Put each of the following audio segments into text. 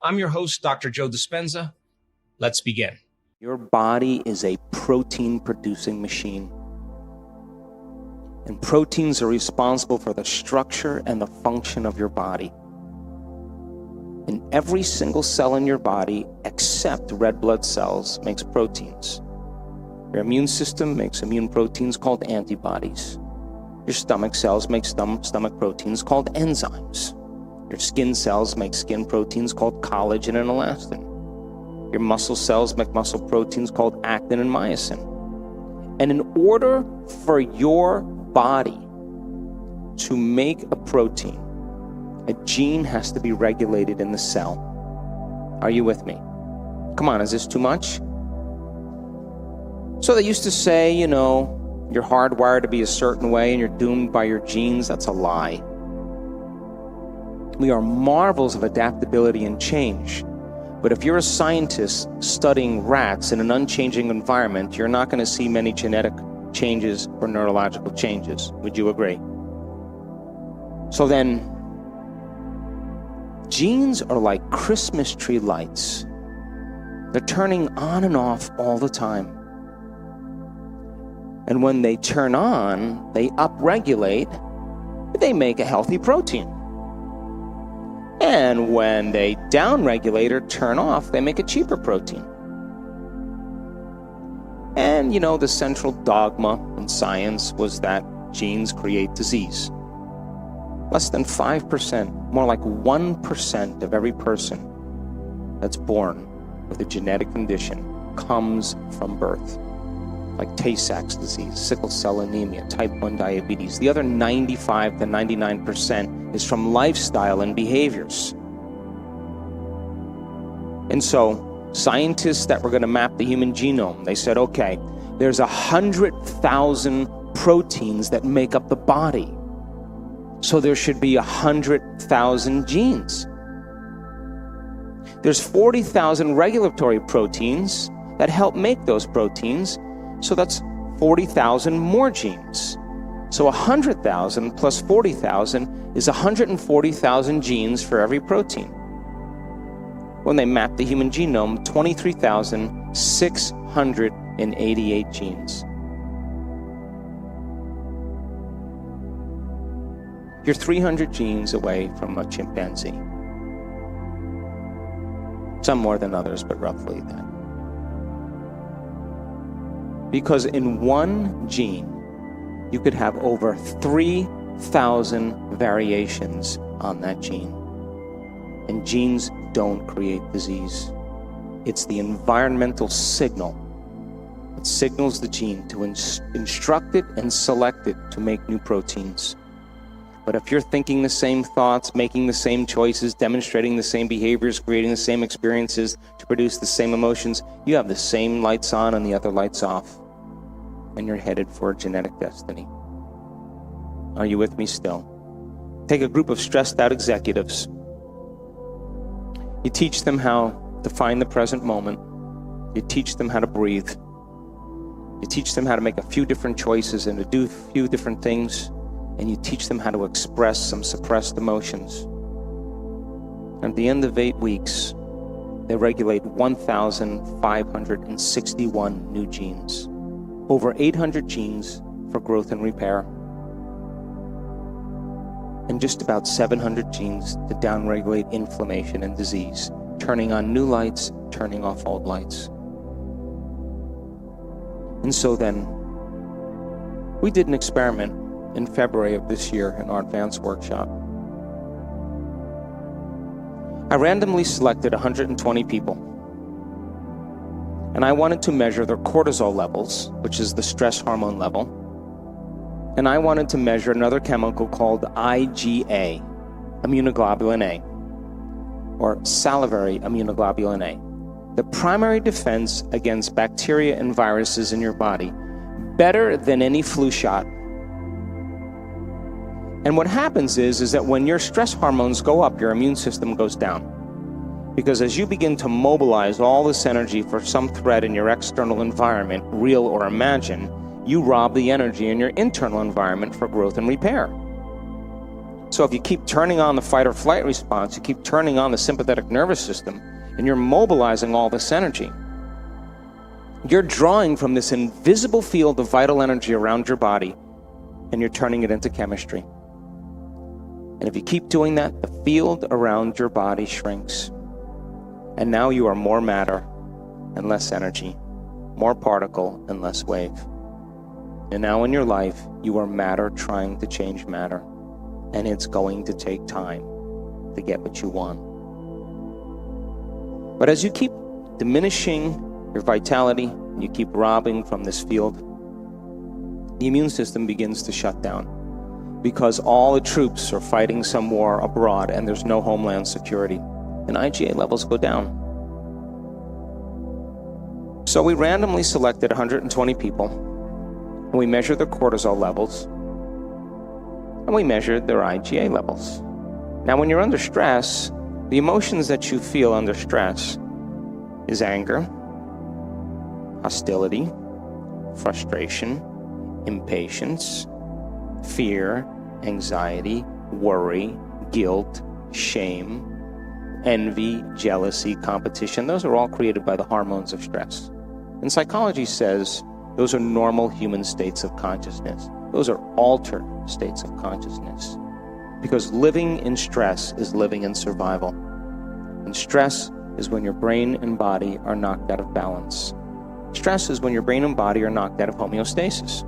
I'm your host, Dr. Joe Dispenza. Let's begin. Your body is a protein-producing machine. And proteins are responsible for the structure and the function of your body. And every single cell in your body, except red blood cells, makes proteins. Your immune system makes immune proteins called antibodies. Your stomach cells make stomach proteins called enzymes. Your skin cells make skin proteins called collagen and elastin. Your muscle cells make muscle proteins called actin and myosin. And in order for your body to make a protein, a gene has to be regulated in the cell. Are you with me? Come on, is this too much? So they used to say, you're hardwired to be a certain way and you're doomed by your genes. That's a lie. We are marvels of adaptability and change. But if you're a scientist studying rats in an unchanging environment, you're not going to see many genetic changes or neurological changes. Would you agree? So then, genes are like Christmas tree lights. They're turning on and off all the time. And when they turn on, they upregulate, they make a healthy protein. And when they downregulate or turn off, they make a cheaper protein. And the central dogma in science was that genes create disease. Less than 5%, more like 1% of every person that's born with a genetic condition comes from birth. Like Tay-Sachs disease, sickle cell anemia, type 1 diabetes. The other 95 to 99% is from lifestyle and behaviors. And so, scientists that were going to map the human genome, they said, okay, there's 100,000 proteins that make up the body. So there should be 100,000 genes. There's 40,000 regulatory proteins that help make those proteins. So that's 40,000 more genes. So 100,000 plus 40,000 is 140,000 genes for every protein. When they mapped the human genome, 23,688 genes. You're 300 genes away from a chimpanzee. Some more than others, but roughly that. Because in one gene, you could have over 3,000 variations on that gene. And genes don't create disease. It's the environmental signal that signals the gene to instruct it and select it to make new proteins. But if you're thinking the same thoughts, making the same choices, demonstrating the same behaviors, creating the same experiences to produce the same emotions, you have the same lights on and the other lights off. And you're headed for a genetic destiny. Are you with me still? Take a group of stressed out executives. You teach them how to find the present moment. You teach them how to breathe. You teach them how to make a few different choices and to do a few different things. And you teach them how to express some suppressed emotions. And at the end of 8 weeks, they regulate 1,561 new genes. Over 800 genes for growth and repair. And just about 700 genes to downregulate inflammation and disease, turning on new lights, turning off old lights. And so then, we did an experiment in February of this year in our advanced workshop. I randomly selected 120 people. And I wanted to measure their cortisol levels, which is the stress hormone level. And I wanted to measure another chemical called IgA, immunoglobulin A, or salivary immunoglobulin A, the primary defense against bacteria and viruses in your body, better than any flu shot. And what happens is that when your stress hormones go up, your immune system goes down. Because as you begin to mobilize all this energy for some threat in your external environment, real or imagined, you rob the energy in your internal environment for growth and repair. So if you keep turning on the fight or flight response, you keep turning on the sympathetic nervous system, and you're mobilizing all this energy, you're drawing from this invisible field of vital energy around your body, and you're turning it into chemistry. And if you keep doing that, the field around your body shrinks. And now you are more matter and less energy, more particle and less wave. And now in your life, you are matter trying to change matter. And it's going to take time to get what you want. But as you keep diminishing your vitality, and you keep robbing from this field, the immune system begins to shut down, because all the troops are fighting some war abroad and there's no homeland security, and IgA levels go down. So we randomly selected 120 people, and we measured their cortisol levels, and we measured their IgA levels. Now, when you're under stress, the emotions that you feel under stress is anger, hostility, frustration, impatience, fear, anxiety, worry, guilt, shame, envy, jealousy, competition. Those are all created by the hormones of stress. And psychology says those are normal human states of consciousness. Those are altered states of consciousness. Because living in stress is living in survival. And stress is when your brain and body are knocked out of balance. Stress is when your brain and body are knocked out of homeostasis.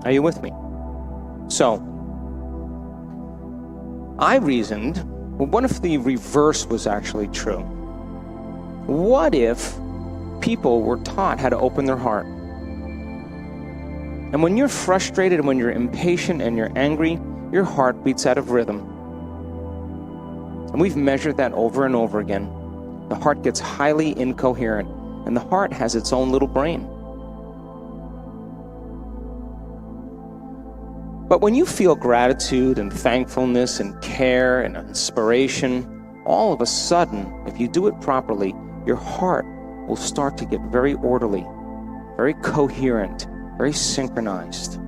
Are you with me? So, I reasoned, well, what if the reverse was actually true? What if people were taught how to open their heart? And when you're frustrated and when you're impatient and you're angry, your heart beats out of rhythm. And we've measured that over and over again. The heart gets highly incoherent, and the heart has its own little brain. But when you feel gratitude and thankfulness and care and inspiration, all of a sudden, if you do it properly, your heart will start to get very orderly, very coherent, very synchronized.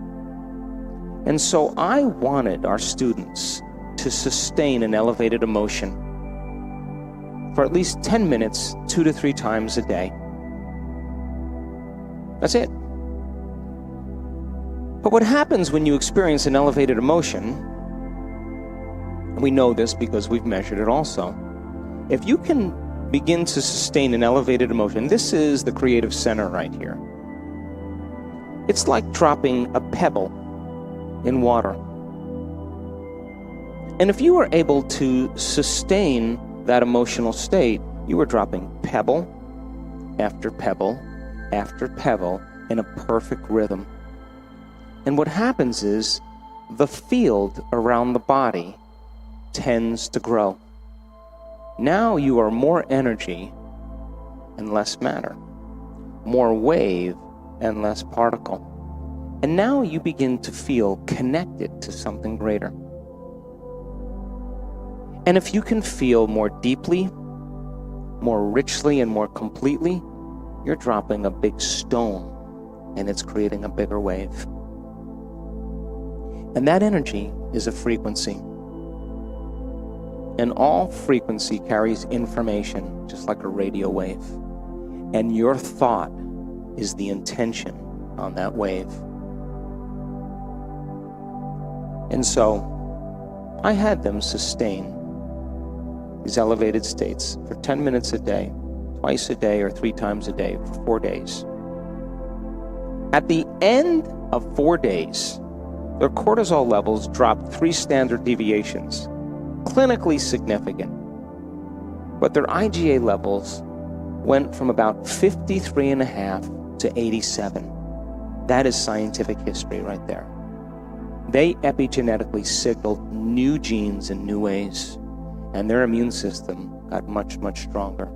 And so I wanted our students to sustain an elevated emotion for at least 10 minutes, 2 to 3 times a day. That's it. But what happens when you experience an elevated emotion, and we know this because we've measured it also, if you can begin to sustain an elevated emotion, this is the creative center right here. It's like dropping a pebble in water. And if you were able to sustain that emotional state, you were dropping pebble after pebble after pebble in a perfect rhythm. And what happens is the field around the body tends to grow. Now you are more energy and less matter, more wave and less particle. And now you begin to feel connected to something greater. And if you can feel more deeply, more richly, and more completely, you're dropping a big stone and it's creating a bigger wave. And that energy is a frequency. And all frequency carries information, just like a radio wave. And your thought is the intention on that wave. And so, I had them sustain these elevated states for 10 minutes a day, twice a day, or 3 times a day for 4 days. At the end of 4 days, their cortisol levels dropped 3 standard deviations, clinically significant. But their IgA levels went from about 53.5 to 87. That is scientific history right there. They epigenetically signaled new genes in new ways, and their immune system got much, much stronger.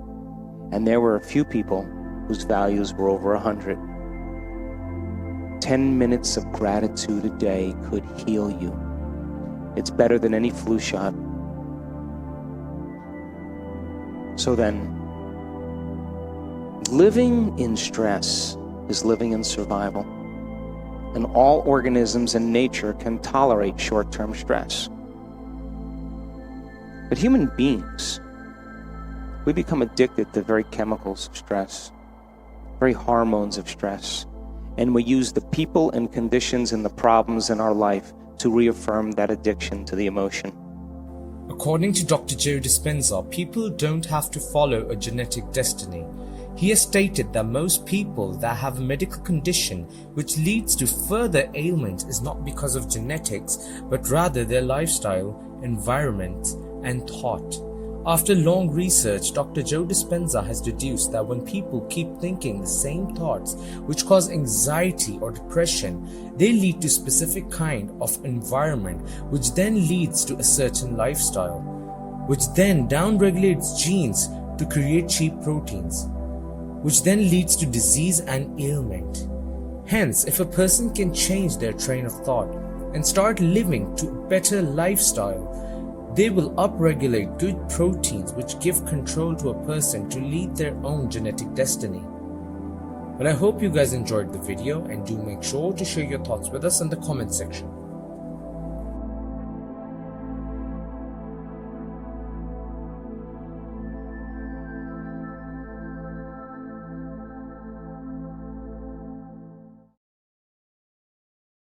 And there were a few people whose values were over 100. 10 minutes of gratitude a day could heal you. It's better than any flu shot. So then, living in stress is living in survival. And all organisms in nature can tolerate short-term stress. But human beings, we become addicted to very chemicals of stress, very hormones of stress, and we use the people and conditions and the problems in our life to reaffirm that addiction to the emotion. According to Dr. Joe Dispenza, people don't have to follow a genetic destiny. He has stated that most people that have a medical condition which leads to further ailment is not because of genetics, but rather their lifestyle, environment, and thought. After long research, Dr. Joe Dispenza has deduced that when people keep thinking the same thoughts which cause anxiety or depression, they lead to specific kind of environment which then leads to a certain lifestyle, which then downregulates genes to create cheap proteins, which then leads to disease and ailment. Hence, if a person can change their train of thought and start living to a better lifestyle, they will upregulate good proteins which give control to a person to lead their own genetic destiny. Well, I hope you guys enjoyed the video, and do make sure to share your thoughts with us in the comment section.